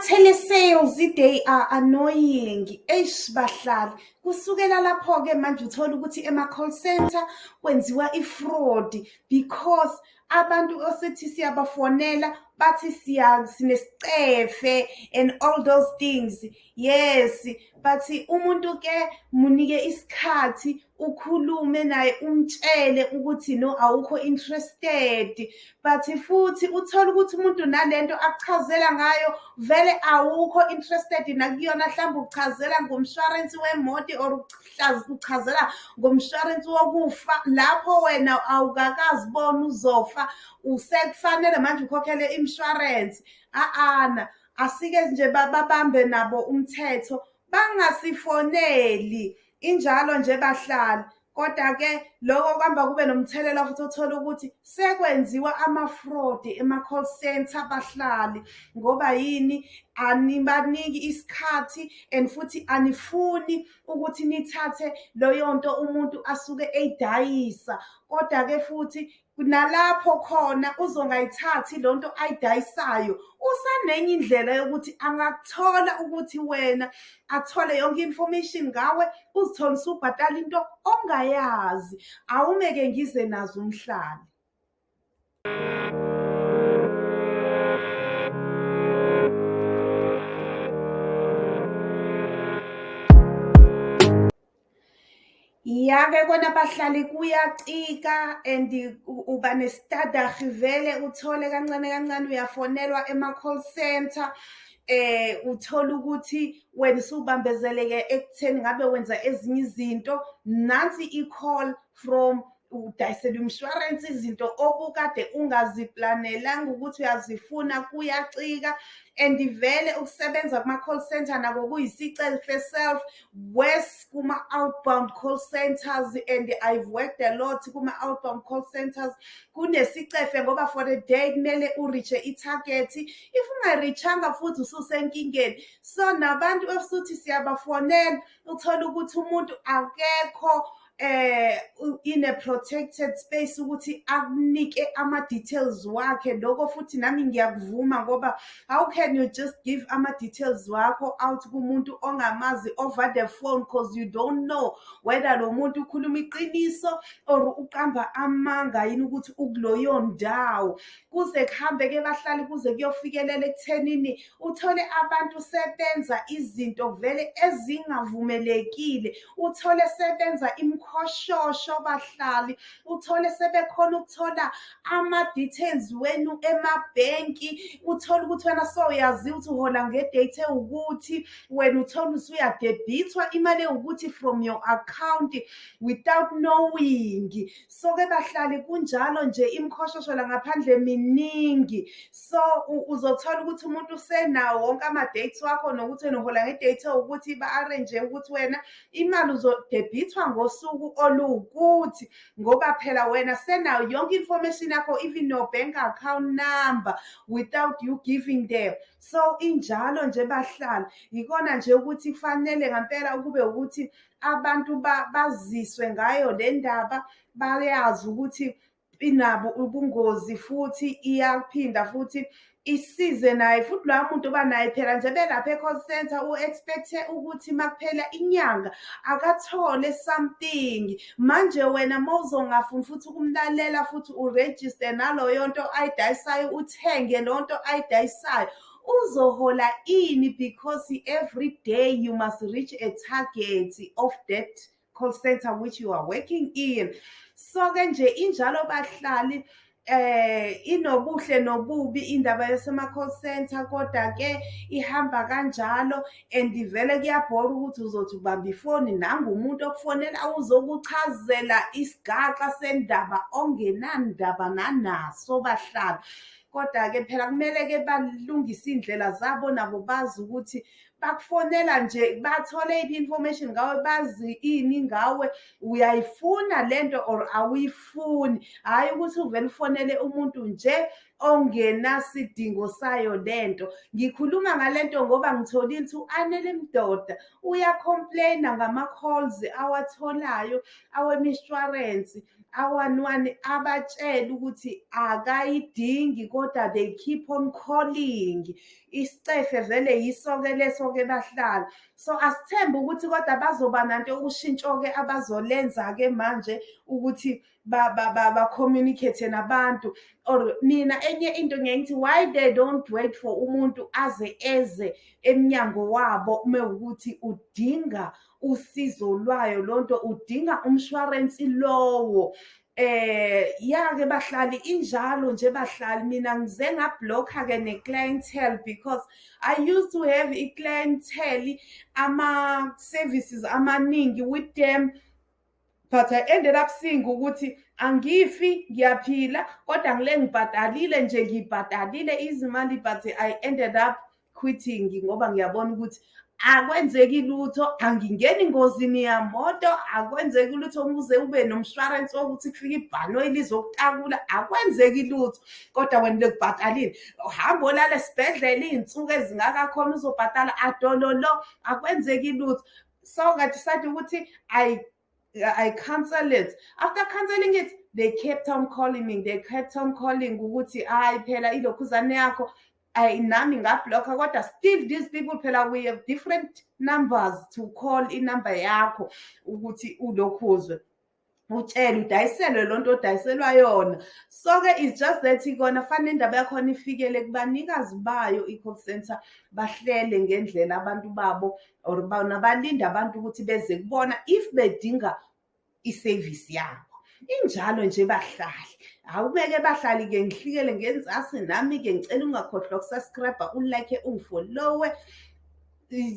Ama-telesales they are annoying. Bahlali kusukela lapho-ke manje uthola ukuthi ema-call center kwenziwa i-fraud because abantu osithi siyabafonela bathi sinesicefe and all those things. Yes, but umuntu ke munike isikhathi ukhulume naye umtshele ukuthi no awukho interested, but futhi uthola ukuthi umuntu nalento akuchazela ngayo vele awukho interested nakuyona. Mhlawumbe uchazela ngomshwarensi wemoto or uchazela ngomshwarensi wokufa, lapho wena awukakazi bona uzofa, usekufanele manje ukhokhele insurance. Asike nje babambe nabo umthetho bangasifoneli injalo nje bahlali. Kodwa ke lokho kuhamba kube nomthelela futhi uthola ukuthi sekwenziwa ama-fraud ema-call center bahlali. Ngoba yini? Anibaniki isikhathi and futhi anifuni ukuthi nithathe loyo nto umuntu asuke eyidayisa. Kodwa ke futhi nalapho khona uzongayithathi lonto ayidayisayo, usanenye indlela yokuthi angakuthola ukuthi wena athole yonke information ngawe, uzithole usubhatala into ongayazi. Awumeke ngize nazo umhlali. Yake kona bahlali kuyacika and uba nestadachi vele uthole kancane kancane uyafonelwa ema-call center. Uthola ukuthi wena usubambezeleke ekutheni ngabe wenza ezinye izinto. Nansi i-call from udayisela insurance, izinto obukade ungaziplanelanga ukuthi uyazifuna, kuyacika. And vele ukusebenza kuma-call center nako kuyisicelo self, worse kuma-outbound call centers, and I've worked a lot kuma-outbound call centers. Kunesicefe ngoba for a day kumele uriche i-target. If ungayirichanga futhi ususenkingeni. So nabantu efuthi siyabafonela uthola ukuthi umuntu akekho in a protected space ukuthi akunike ama-details wakhe. Lokho futhi nami ngiyakuvuma ngoba how can you just give ama-details wakho out kumuntu ongamazi over the phone, because you don't know whether lo muntu ukhuluma iqiniso or uqamba amanga yini ukuthi ukuloyo ndawo. Kuze kuhambe ke bahlali kuze kuyofikelela ekuthenini uthole abantu sebenza izinto vele ezingavumelekile, uthole sebenza imkhoshosho bahlali, uthole sebekhona ukuthola ama-details wenu emabhenki. Uthole ukuthi wena soyazi ukuthi uhola ngedate ewukuthi, wena uthole usuyadebithwa imali ewukuthi from your account without knowing. So ke bahlali kunjalo nje, imkhoshosho la ngaphandle miningi. So uzothola ukuthi umuntu usenawo wonke ama-dates wakho nokuthi wena uhola ngedate ewukuthi ba-arrange ukuthi wena imali uzodebithwa ngosuku oluwukuthi, ngoba phela wena senayo yonke information yakho, even your bank account number, without you giving them. So injalo nje bahlali, yikona nje ukuthi kufanele ngampela ukube ukuthi abantu baziswe ngayo le ndaba, bayazi ukuthi inabo ubungozi futhi iyaphinda futhi isize naye. Futhi loya muntu oba naye phela nje belapha e-call center u-expecte ukuthi makuphela inyanga akathole something. Manje wena mawuzongafuni futhi ukumlalela futhi uregister naloyo nto ayidayisayo, uthenge lo nto ayidayisayo, uzohola ini? Because every day you must reach a target of that call center which you are working in. So ke nje injalo bahlali, inobuhle nobubi indaba yasema-call center, kodwa ke ihamba kanjalo. And vele kuyabhora ukuthi uzothi ubamba ifoni nangumuntu okufonela uzokuchazela isigaxa sendaba ongenandaba nanaso bahlali. Kodwa ke phela kumele ke balungise indlela zabo, nabo bazi ukuthi bakufonela nje bathole i-information ngawe, bazi ini ngawe, uyayifuna lento or awuyifuni. Hayi ukuthi uvele ufonele umuntu nje ongenasidingo sayo lento. Ngikhuluma ngalento ngoba ngitholile ukuthi u-Anele Mdoda uyacomplaina ngama-calls awatholayo awemishwarensi awani abatshela ukuthi akayidingi kodwa they keep on calling. Isicefe vele yiso-ke leso-ke bahlali. So asithembe ukuthi kodwa bazoba nanto ushintsho-ke abazolenza-ke manje ukuthi ba-communicate nabantu. Or mina enye into ngiye ngithi why they don't wait for umuntu aze eze emnyango wabo mewukuthi udinga usizo lwayo lonto, udinga umshwarensi lowo. Ya-ke bahlali injalo nje bahlali, mina ngize ngabhlokha-ke ne-clientele because I used to have i-clientele ama-services amaningi with them, but I ended up seeing ukuthi angifi ngiyaphila kodwa ngile ngibhadalile nje ngibhadalile izimali, but I ended up quitting ngoba ngiyabona ukuthi akwenzeki lutho, angingeni engozini yamoto, akwenzeki lutho ukuze ube nomshwarensi wokuthi kufike ibhanoyi lizokutakula, akwenzeki lutho. Kodwa wena lekubhadalile uhamba olala esibhedlela iy'nsuku ezingakakhona uzobhadala adololo, akwenzeki lutho. So I decided ukuthi I cancel it. After cancelling it, they kept on calling me. They kept on calling ukuthi hayi phela ilokhuzane yakho nami ngabhlokha kodwa still these people phela we have different numbers to call inumber yakho ukuthi ulokhuzwe utshele udayiselwe lonto odayiselwa yona. So-ke it's just that ikona fanele indaba yakhona ifikele kubanikazi bayo i-call center bahlele ngendlela abantu babo or bona balinde abantu ukuthi beze kubona if bedinga i-service yabo. Injalo nje bahlali. Awubeke bahlali-ke ngihlikele ngenzasi nami-ke ngicela ungakhohlwa ukusubscribe, ulike, ungifollowe.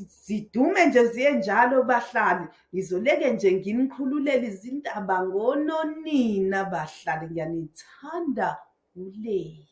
Zidume nje ziye njalo bahlali. Ngizoleke nje nginikhululele izindaba ngononina bahlali, ngiyanithanda ule.